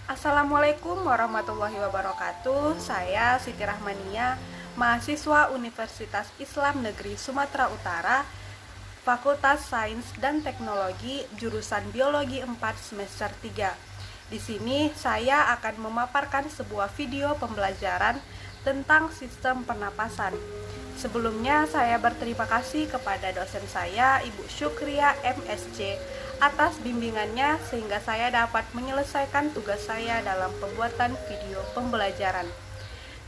Assalamualaikum warahmatullahi wabarakatuh. Saya Siti Rahmania, mahasiswa Universitas Islam Negeri Sumatera Utara, Fakultas Sains dan Teknologi, jurusan Biologi 4 semester 3. Di sini saya akan memaparkan sebuah video pembelajaran tentang sistem pernapasan. Sebelumnya saya berterima kasih kepada dosen saya, Ibu Syukria MSC, atas bimbingannya sehingga saya dapat menyelesaikan tugas saya dalam pembuatan video pembelajaran.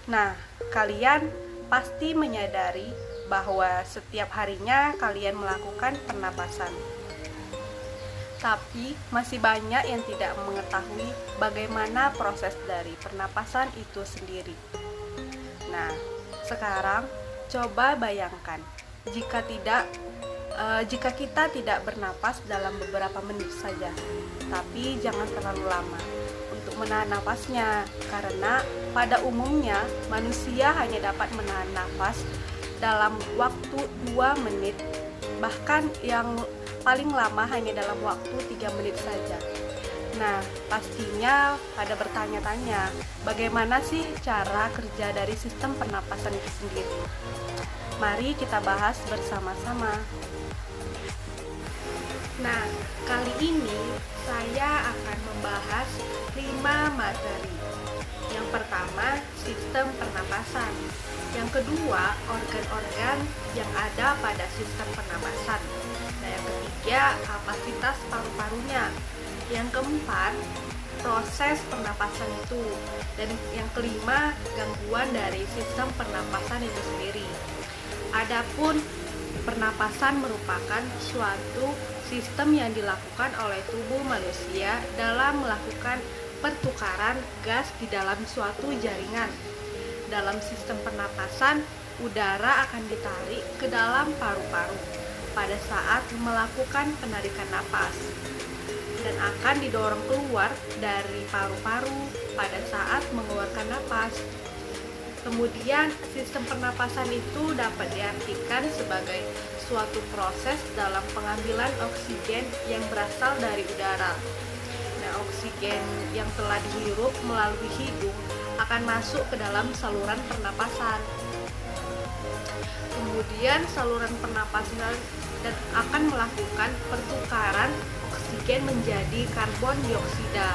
Nah, kalian pasti menyadari bahwa setiap harinya kalian melakukan pernapasan. Tapi masih banyak yang tidak mengetahui bagaimana proses dari pernapasan itu sendiri. Nah, sekarang coba bayangkan jika kita tidak bernapas dalam beberapa menit saja, tapi jangan terlalu lama untuk menahan napasnya, karena pada umumnya manusia hanya dapat menahan napas dalam waktu 2 menit, bahkan yang paling lama hanya dalam waktu 3 menit saja. Nah, pastinya pada bertanya-tanya, bagaimana sih cara kerja dari sistem pernapasan itu sendiri? Mari kita bahas bersama-sama. Nah, kali ini saya akan membahas 5 materi. Yang pertama, sistem pernapasan. Yang kedua, organ-organ yang ada pada sistem pernapasan. Dan yang ketiga, kapasitas paru-parunya. Yang keempat, proses pernapasan itu. Dan yang kelima, gangguan dari sistem pernapasan itu sendiri. Adapun pernapasan merupakan suatu sistem yang dilakukan oleh tubuh manusia dalam melakukan pertukaran gas di dalam suatu jaringan. Dalam sistem pernapasan, udara akan ditarik ke dalam paru-paru pada saat melakukan penarikan napas dan akan didorong keluar dari paru-paru pada saat mengeluarkan napas. Kemudian, sistem pernapasan itu dapat diartikan sebagai suatu proses dalam pengambilan oksigen yang berasal dari udara. Nah, oksigen yang telah dihirup melalui hidung akan masuk ke dalam saluran pernapasan. Kemudian, saluran pernapasan dan akan melakukan pertukaran oksigen menjadi karbon dioksida.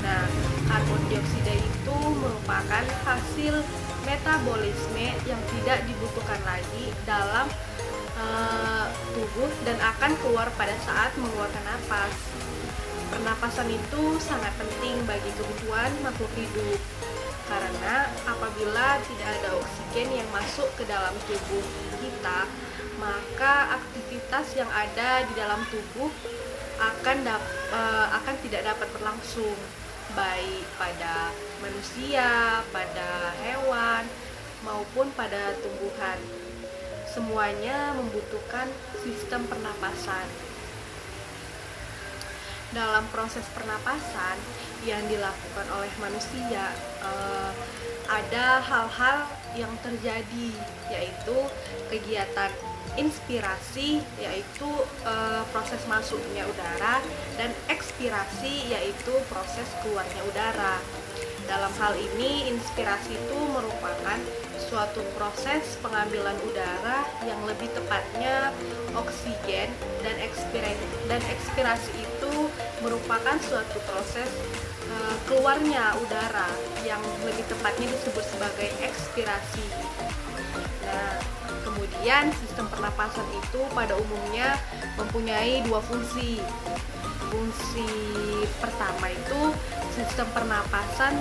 Nah, karbon dioksida itu merupakan hasil metabolisme yang tidak dibutuhkan lagi dalam tubuh dan akan keluar pada saat mengeluarkan napas. Pernapasan itu sangat penting bagi kebutuhan makhluk hidup, karena apabila tidak ada oksigen yang masuk ke dalam tubuh kita, maka aktivitas yang ada di dalam tubuh akan tidak dapat berlangsung, baik pada manusia, pada hewan, maupun pada tumbuhan. Semuanya membutuhkan sistem pernapasan. Dalam proses pernapasan yang dilakukan oleh manusia, ada hal-hal yang terjadi, yaitu kegiatan inspirasi, yaitu proses masuknya udara, dan ekspirasi, yaitu proses keluarnya udara. Dalam hal ini, inspirasi itu merupakan suatu proses pengambilan udara yang lebih tepatnya oksigen, dan ekspirasi itu merupakan suatu proses keluarnya udara yang lebih tepatnya disebut sebagai ekspirasi. Nah, kemudian sistem pernapasan itu pada umumnya mempunyai 2 fungsi. Fungsi pertama itu sistem pernapasan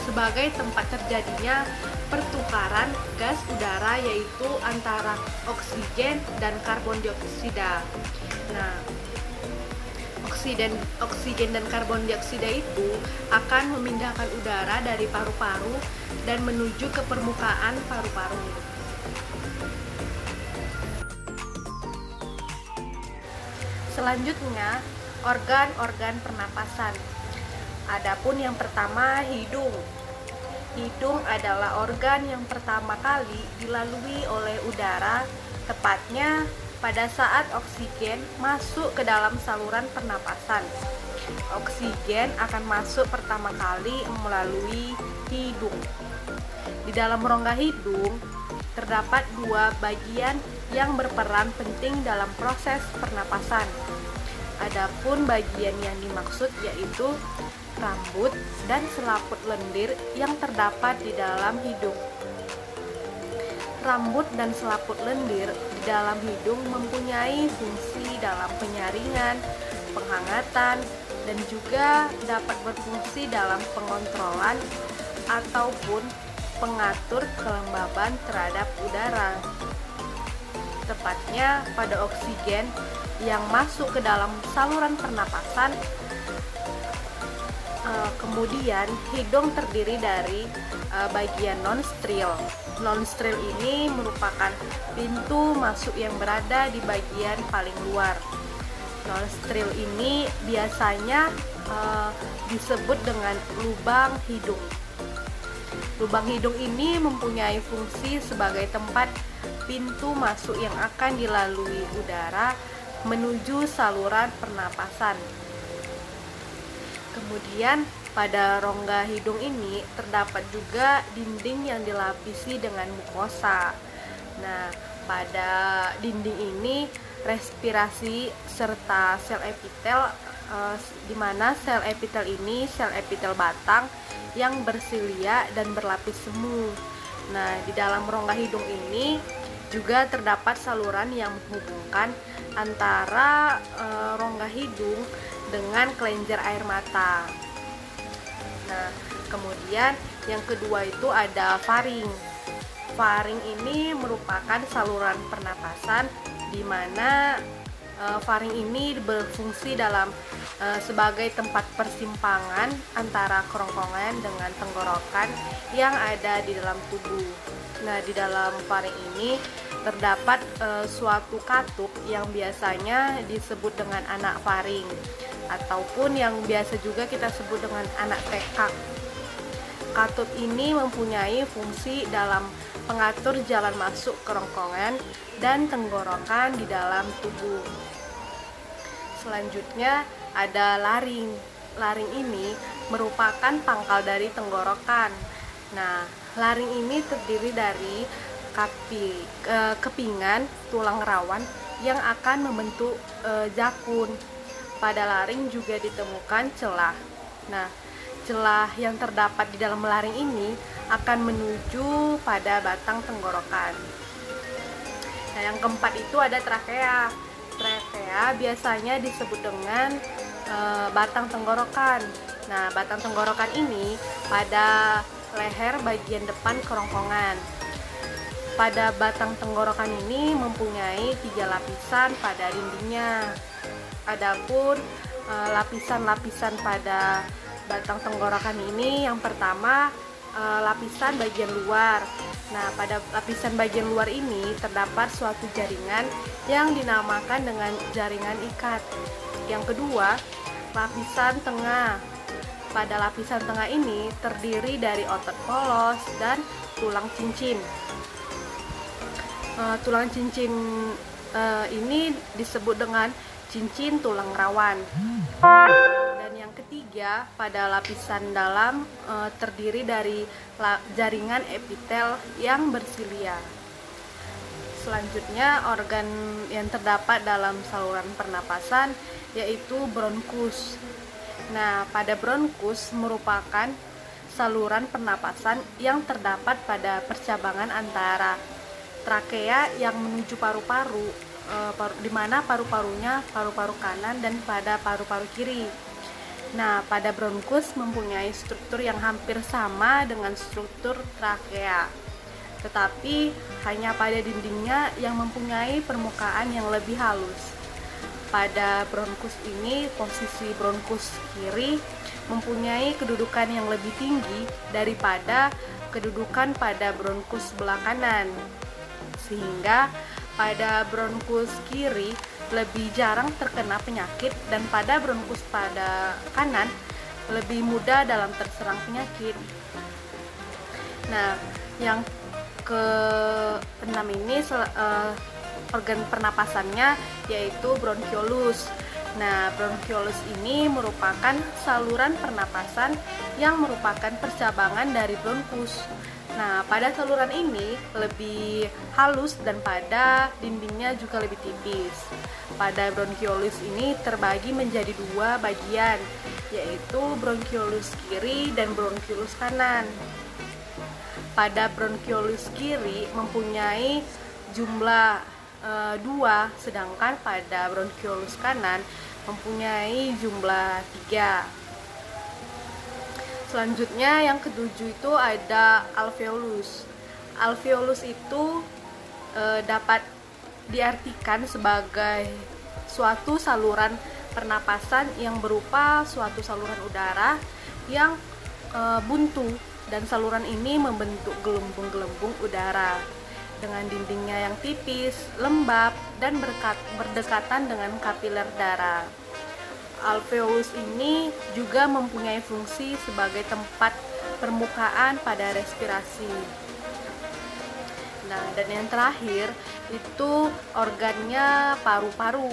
sebagai tempat terjadinya pertukaran gas udara, yaitu antara oksigen dan karbon dioksida. Nah, oksigen dan karbon dioksida itu akan memindahkan udara dari paru-paru dan menuju ke permukaan paru-paru. Selanjutnya, organ-organ pernapasan. Adapun yang pertama, hidung. Hidung adalah organ yang pertama kali dilalui oleh udara, tepatnya pada saat oksigen masuk ke dalam saluran pernapasan. Oksigen akan masuk pertama kali melalui hidung. Di dalam rongga hidung terdapat dua bagian yang berperan penting dalam proses pernapasan. Adapun bagian yang dimaksud yaitu rambut dan selaput lendir yang terdapat di dalam hidung. Rambut dan selaput lendir di dalam hidung mempunyai fungsi dalam penyaringan, penghangatan, dan juga dapat berfungsi dalam pengontrolan ataupun pengatur kelembaban terhadap udara. Tepatnya pada oksigen yang masuk ke dalam saluran pernapasan. Kemudian hidung terdiri dari bagian non-stril. Non-stril ini merupakan pintu masuk yang berada di bagian paling luar. Non-stril ini biasanya disebut dengan lubang hidung. Lubang hidung ini mempunyai fungsi sebagai tempat pintu masuk yang akan dilalui udara menuju saluran pernapasan. Kemudian pada rongga hidung ini terdapat juga dinding yang dilapisi dengan mukosa. Nah, pada dinding ini respirasi serta sel epitel, di mana sel epitel ini sel epitel batang yang bersilia dan berlapis semu. Nah, di dalam rongga hidung ini juga terdapat saluran yang menghubungkan antara rongga hidung dengan kelenjar air mata. Nah, kemudian yang kedua itu ada faring. Faring ini merupakan saluran pernapasan di mana faring ini berfungsi dalam sebagai tempat persimpangan antara kerongkongan dengan tenggorokan yang ada di dalam tubuh. Nah, di dalam faring ini terdapat suatu katup yang biasanya disebut dengan anak faring ataupun yang biasa juga kita sebut dengan anak tekak. Katup ini mempunyai fungsi dalam pengatur jalan masuk kerongkongan dan tenggorokan di dalam tubuh. Selanjutnya ada laring. Laring ini merupakan pangkal dari tenggorokan. Nah, laring ini terdiri dari kepingan tulang rawan yang akan membentuk jakun. Pada laring juga ditemukan celah. Nah, celah yang terdapat di dalam laring ini akan menuju pada batang tenggorokan. Nah, yang keempat itu ada trakea. Trakea biasanya disebut dengan batang tenggorokan. Nah, batang tenggorokan ini pada leher bagian depan kerongkongan. Pada batang tenggorokan ini mempunyai 3 lapisan pada dindingnya. Adapun lapisan-lapisan pada batang tenggorokan ini, yang pertama lapisan bagian luar. Nah, pada lapisan bagian luar ini terdapat suatu jaringan yang dinamakan dengan jaringan ikat. Yang kedua, lapisan tengah. Pada lapisan tengah ini terdiri dari otot polos dan tulang cincin. Tulang cincin ini disebut dengan cincin tulang rawan. Dan yang ketiga, pada lapisan dalam terdiri dari jaringan epitel yang bersilia. Selanjutnya, organ yang terdapat dalam saluran pernapasan yaitu bronkus. Nah, pada bronkus merupakan saluran pernapasan yang terdapat pada percabangan antara trakea yang menuju paru-paru, di mana paru-parunya paru-paru kanan dan pada paru-paru kiri. Nah, pada bronkus mempunyai struktur yang hampir sama dengan struktur trakea, tetapi hanya pada dindingnya yang mempunyai permukaan yang lebih halus. Pada bronkus ini, posisi bronkus kiri mempunyai kedudukan yang lebih tinggi daripada kedudukan pada bronkus sebelah kanan, sehingga pada bronkus kiri lebih jarang terkena penyakit dan pada bronkus pada kanan lebih mudah dalam terserang penyakit. Nah, yang ke-6 ini organ pernapasannya yaitu bronkiolus. Nah, bronkiolus ini merupakan saluran pernapasan yang merupakan percabangan dari bronkus. Nah, pada saluran ini lebih halus dan pada dindingnya juga lebih tipis. Pada bronkiolus ini terbagi menjadi dua bagian, yaitu bronkiolus kiri dan bronkiolus kanan. Pada bronkiolus kiri mempunyai jumlah 2, sedangkan pada bronkiolus kanan mempunyai jumlah 3. Selanjutnya yang ketujuh itu ada alveolus. Alveolus itu dapat diartikan sebagai suatu saluran pernapasan yang berupa suatu saluran udara yang buntu, dan saluran ini membentuk gelembung-gelembung udara dengan dindingnya yang tipis, lembab, dan berdekatan dengan kapiler darah. Alveolus ini juga mempunyai fungsi sebagai tempat permukaan pada respirasi. Nah, dan yang terakhir itu organnya paru-paru.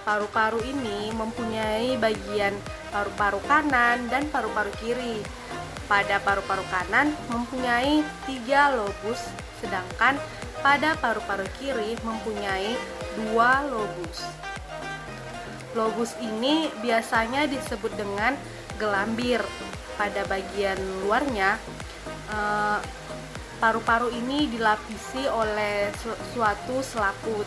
Paru-paru ini mempunyai bagian paru-paru kanan dan paru-paru kiri. Pada paru-paru kanan mempunyai 3 lobus, sedangkan pada paru-paru kiri mempunyai 2 lobus. Lobus ini biasanya disebut dengan gelambir. Pada bagian luarnya, paru-paru ini dilapisi oleh suatu selaput.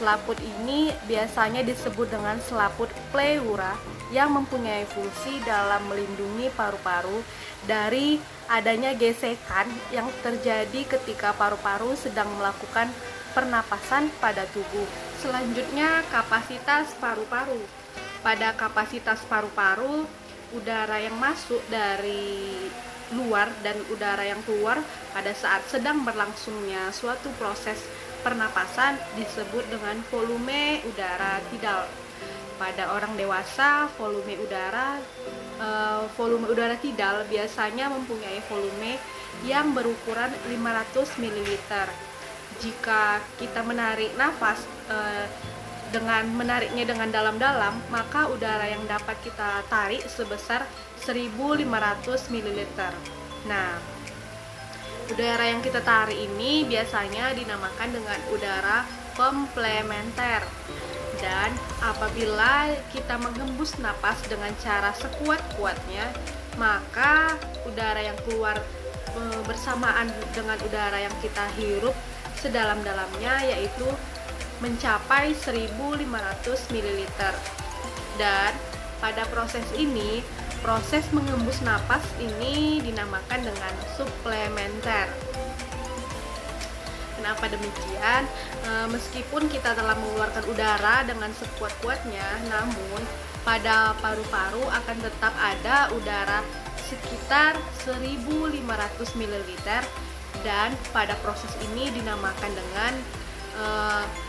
Selaput ini biasanya disebut dengan selaput pleura yang mempunyai fungsi dalam melindungi paru-paru dari adanya gesekan yang terjadi ketika paru-paru sedang melakukan pernapasan pada tubuh. Selanjutnya, kapasitas paru-paru. Pada kapasitas paru-paru, udara yang masuk dari luar dan udara yang keluar pada saat sedang berlangsungnya suatu proses pernapasan disebut dengan volume udara tidal. Pada orang dewasa, volume udara tidal biasanya mempunyai volume yang berukuran 500 ml. Jika kita menarik nafas dengan menariknya dengan dalam-dalam, maka udara yang dapat kita tarik sebesar 1500 ml. Nah, udara yang kita tarik ini biasanya dinamakan dengan udara komplementer. Dan apabila kita menghembus napas dengan cara sekuat-kuatnya, maka udara yang keluar bersamaan dengan udara yang kita hirup sedalam-dalamnya, yaitu mencapai 1500 ml. Dan pada proses ini, proses menghembus napas ini dinamakan dengan suplementer. Kenapa demikian? Meskipun kita telah mengeluarkan udara dengan sekuat-kuatnya, namun pada paru-paru akan tetap ada udara sekitar 1500 ml, dan pada proses ini dinamakan dengan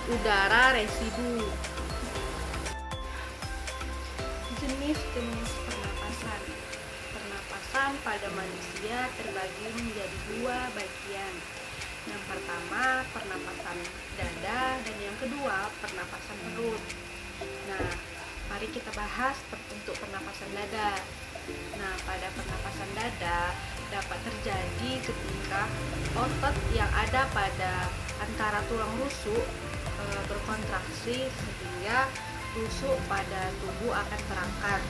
udara residu. Jenis-jenis pernapasan. Pernapasan pada manusia terbagi menjadi 2 bagian. Yang pertama, pernapasan dada, dan yang kedua, pernapasan perut. Nah, mari kita bahas untuk pernapasan dada. Nah, pada pernapasan dada dapat terjadi ketika otot yang ada pada antara tulang rusuk berkontraksi sehingga rusuk pada tubuh akan terangkat.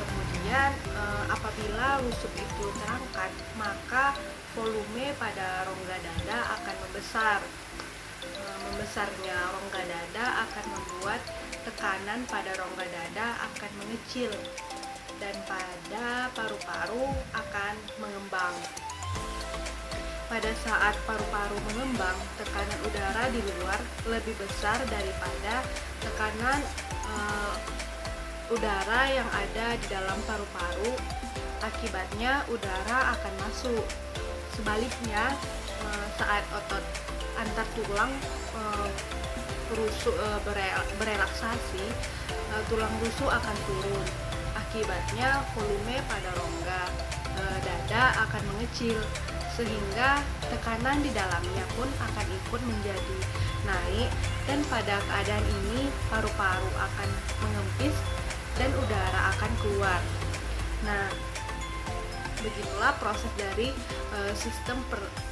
Kemudian apabila rusuk itu terangkat, maka volume pada rongga dada akan membesar. Membesarnya rongga dada akan membuat tekanan pada rongga dada akan mengecil, dan pada paru-paru akan mengembang. Pada saat paru-paru mengembang, tekanan udara di luar lebih besar daripada tekanan udara yang ada di dalam paru-paru. Akibatnya udara akan masuk. Sebaliknya, saat otot antar tulang rusuk berelaksasi, tulang rusuk akan turun. Akibatnya volume pada rongga dada akan mengecil, sehingga tekanan di dalamnya pun akan ikut menjadi naik, dan pada keadaan ini paru-paru akan mengempis dan udara akan keluar. Nah, begitulah proses dari sistem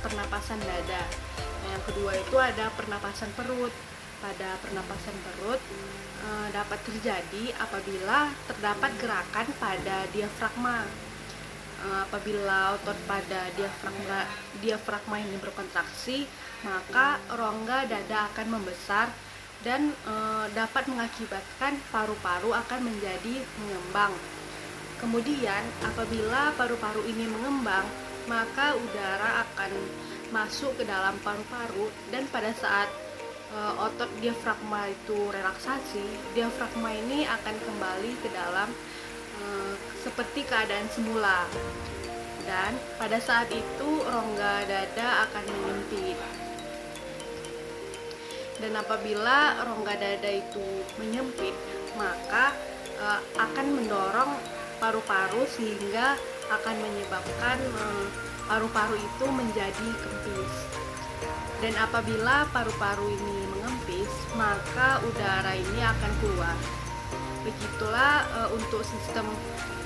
pernapasan dada. Nah, yang kedua itu ada pernapasan perut. Pada pernapasan perut dapat terjadi apabila terdapat gerakan pada diafragma. Apabila otot pada diafragma ini berkontraksi, maka rongga dada akan membesar dan dapat mengakibatkan paru-paru akan menjadi mengembang. Kemudian apabila paru-paru ini mengembang, maka udara akan masuk ke dalam paru-paru, dan pada saat otot diafragma itu relaksasi, diafragma ini akan kembali ke dalam seperti keadaan semula, dan pada saat itu rongga dada akan menyempit. Dan apabila rongga dada itu menyempit, maka akan mendorong paru-paru sehingga akan menyebabkan paru-paru itu menjadi kempis. Dan apabila paru-paru ini mengempis, maka udara ini akan keluar. Begitulah untuk sistem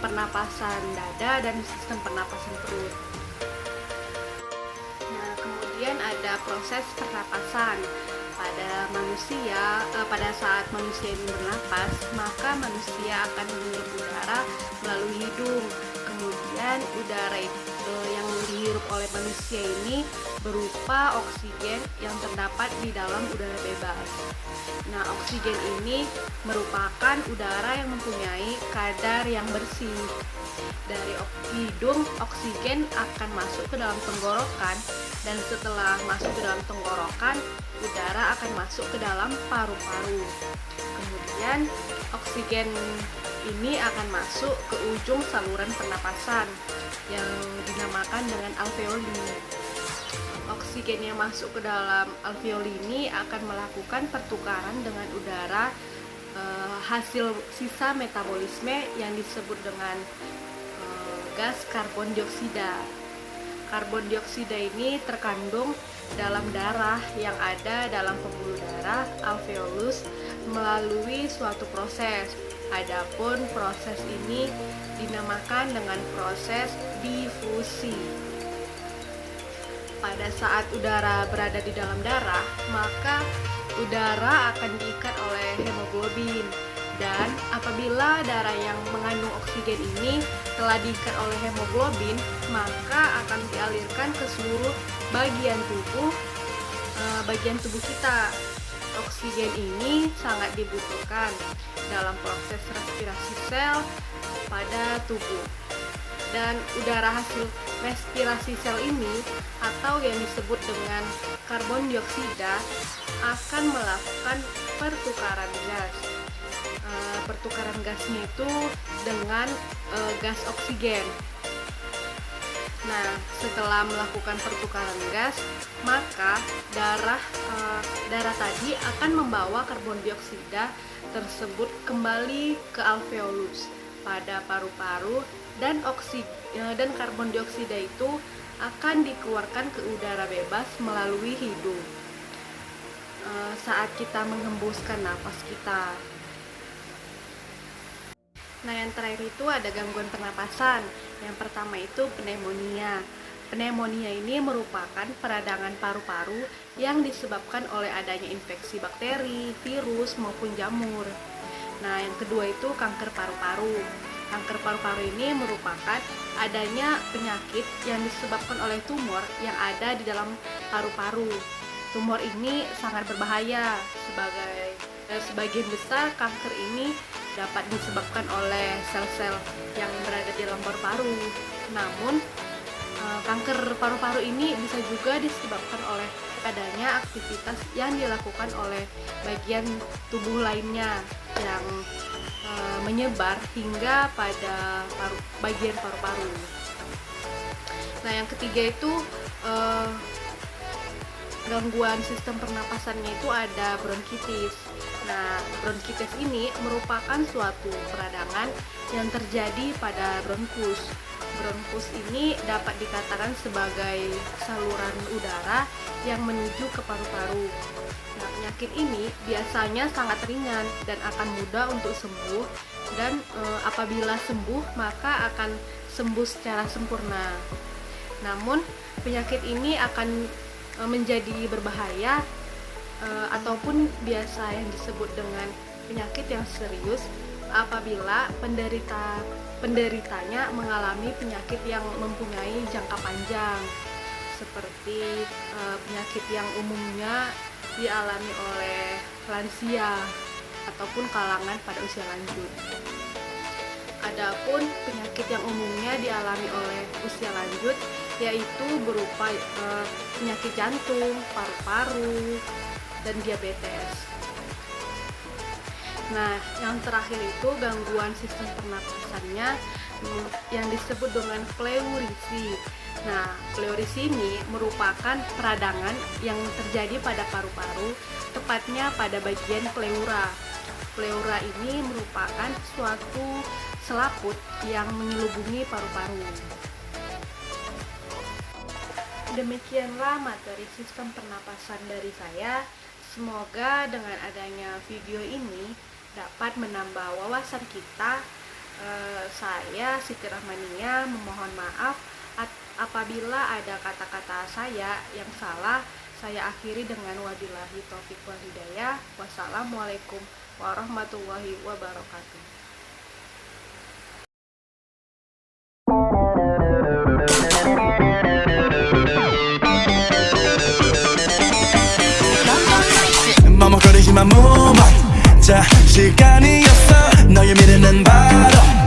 pernapasan dada dan sistem pernapasan perut. Nah, kemudian ada proses pernapasan. Pada saat manusia ini bernapas, maka manusia akan menghirup udara melalui hidung. Kemudian udara yang dihirup oleh manusia ini berupa oksigen yang terdapat di dalam udara bebas. Nah, oksigen ini merupakan udara yang mempunyai kadar yang bersih. Dari hidung, oksigen akan masuk ke dalam tenggorokan, dan setelah masuk ke dalam tenggorokan, udara akan masuk ke dalam paru-paru. Kemudian oksigen ini akan masuk ke ujung saluran pernapasan yang dinamakan dengan alveoli. Oksigen yang masuk ke dalam alveoli ini akan melakukan pertukaran dengan udara hasil sisa metabolisme yang disebut dengan gas karbon dioksida. Karbon dioksida ini terkandung dalam darah yang ada dalam pembuluh darah alveolus melalui suatu proses. Adapun proses ini dinamakan dengan proses difusi. Pada saat udara berada di dalam darah, maka udara akan diikat oleh hemoglobin. Dan apabila darah yang mengandung oksigen ini telah diikat oleh hemoglobin, maka akan dialirkan ke seluruh bagian tubuh kita. Oksigen ini sangat dibutuhkan dalam proses respirasi sel pada tubuh. Dan udara hasil respirasi sel ini, atau yang disebut dengan karbon dioksida, akan melakukan pertukaran gas. Pertukaran gasnya itu dengan gas oksigen. Nah, setelah melakukan pertukaran gas, maka darah tadi akan membawa karbon dioksida tersebut kembali ke alveolus pada paru-paru, dan karbon dioksida itu akan dikeluarkan ke udara bebas melalui hidung saat kita menghembuskan nafas kita. Nah, yang terakhir itu ada gangguan pernapasan. Yang pertama itu pneumonia. Pneumonia ini merupakan peradangan paru-paru yang disebabkan oleh adanya infeksi bakteri, virus, maupun jamur. Nah, yang kedua itu kanker paru-paru. Kanker paru-paru ini merupakan adanya penyakit yang disebabkan oleh tumor yang ada di dalam paru-paru. Tumor ini sangat berbahaya. Sebagian besar kanker ini dapat disebabkan oleh sel-sel yang berada di dalam paru-paru. Namun, kanker paru-paru ini bisa juga disebabkan oleh adanya aktivitas yang dilakukan oleh bagian tubuh lainnya yang menyebar hingga pada bagian paru-paru. Nah, yang ketiga itu gangguan sistem pernapasannya itu ada bronkitis. Nah, bronkitis ini merupakan suatu peradangan yang terjadi pada bronkus. Bronkus ini dapat dikatakan sebagai saluran udara yang menuju ke paru-paru. Nah, penyakit ini biasanya sangat ringan dan akan mudah untuk sembuh, dan apabila sembuh maka akan sembuh secara sempurna. Namun penyakit ini akan menjadi berbahaya ataupun biasa yang disebut dengan penyakit yang serius apabila penderitanya mengalami penyakit yang mempunyai jangka panjang, seperti penyakit yang umumnya dialami oleh lansia ataupun kalangan pada usia lanjut. Adapun penyakit yang umumnya dialami oleh usia lanjut yaitu berupa penyakit jantung, paru-paru, dan diabetes. Nah, yang terakhir itu gangguan sistem pernapasannya yang disebut dengan pleurisi. Nah, pleurisi ini merupakan peradangan yang terjadi pada paru-paru, tepatnya pada bagian pleura. Pleura ini merupakan suatu selaput yang menyelubungi paru-paru. Demikianlah materi sistem pernapasan dari saya. Semoga dengan adanya video ini dapat menambah wawasan kita. Saya Siti Rahmania memohon maaf apabila ada kata-kata saya yang salah. Saya akhiri dengan wabillahi taufiq wal hidayah. Wassalamualaikum warahmatullahi wabarakatuh. 머뭇거리지만 move on. 자, 시간이었어. 너의 미래는 바로